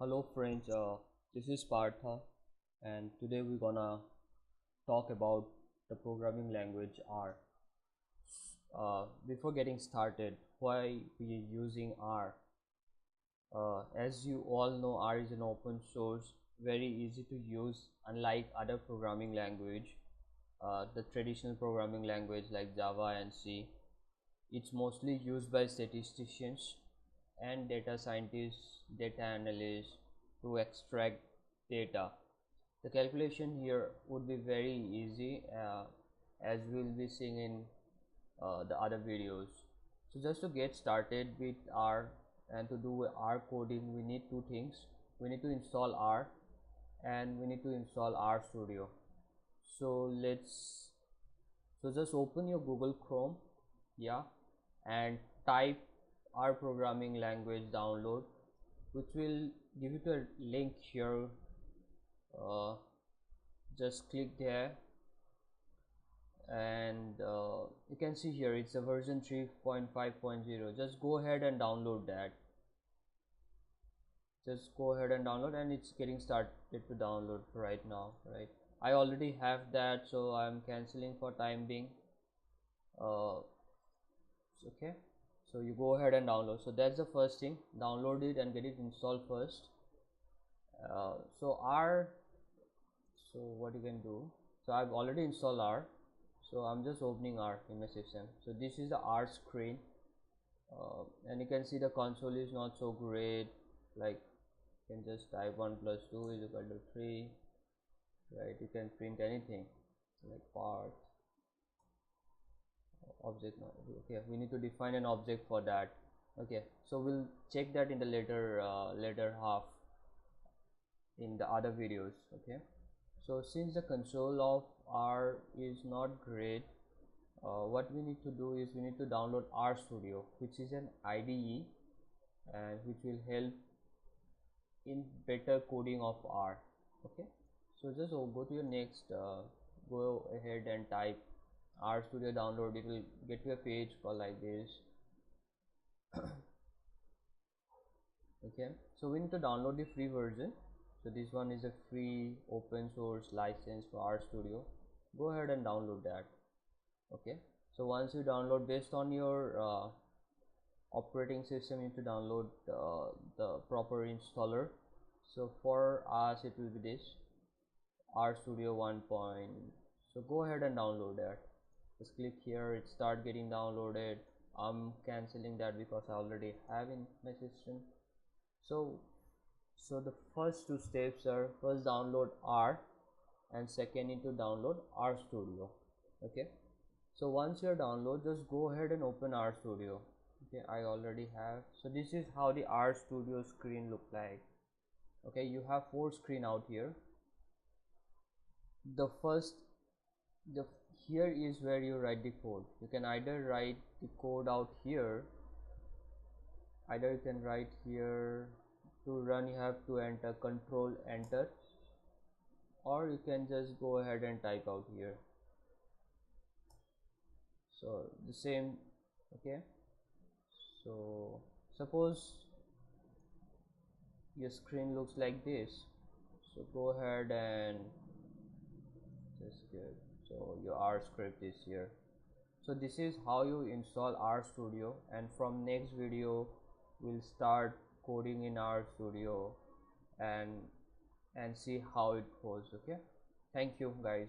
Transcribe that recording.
Hello friends, this is Partha and today we're gonna talk about the programming language R. Before getting started, why we are using R? As you all know, R is an open source, very easy to use, unlike other programming language, the traditional programming language like Java and C. It's mostly used by statisticians and data scientists, data analysts to extract data. The calculation here would be very easy, as we'll be seeing in the other videos. So just to get started with R and to do R coding, we need two things. We need to install R and we need to install R Studio. So just open your Google Chrome, yeah, and type R programming language download, which will give you a link here. Just click there and you can see here it's a version 3.5.0. just go ahead and download that. Just go ahead and download, and it's getting started to download right now. Right, I already have that, so I'm canceling for time being. Okay, so you go ahead and download. So that's the first thing, download it and get it installed first. So what you can do, so I've already installed R, so I'm just opening R in my system. So this is the R screen, and you can see the console is not so great. Like, you can just type 1 plus 2 is equal to 3, right? You can print anything like part object. Okay, we need to define an object for that. Okay, so we'll check that in the later half in the other videos. Okay, so since the console of R is not great, what we need to do is we need to download R Studio, which is an IDE and which will help in better coding of R. Okay, so just go to your next, go ahead and type R Studio download. It will get to a page called like this. Okay, so we need to download the free version. So this one is a free open source license for R Studio. Go ahead and download that. Okay, so once you download, based on your operating system, you need to download the proper installer. So for us it will be this R Studio 1. So go ahead and download that. Just click here, it start getting downloaded. I'm canceling that because I already have in my system. So the first two steps are, first download R and second need to download R Studio. Okay, so once you're download, just go ahead and open R Studio. Okay, I already have. So this is how the R Studio screen look like. Okay, you have 4 screen out here. The first, here is where you write the code. You can either write the code out here, either you can write here. To run, you have to enter control enter, or you can just go ahead and type out here. So the same. Okay, so suppose your screen looks like this, so go ahead and just get, so your R script is here. So this is how you install R Studio, and from next video we'll start coding in R Studio and see how it goes. Okay, thank you guys.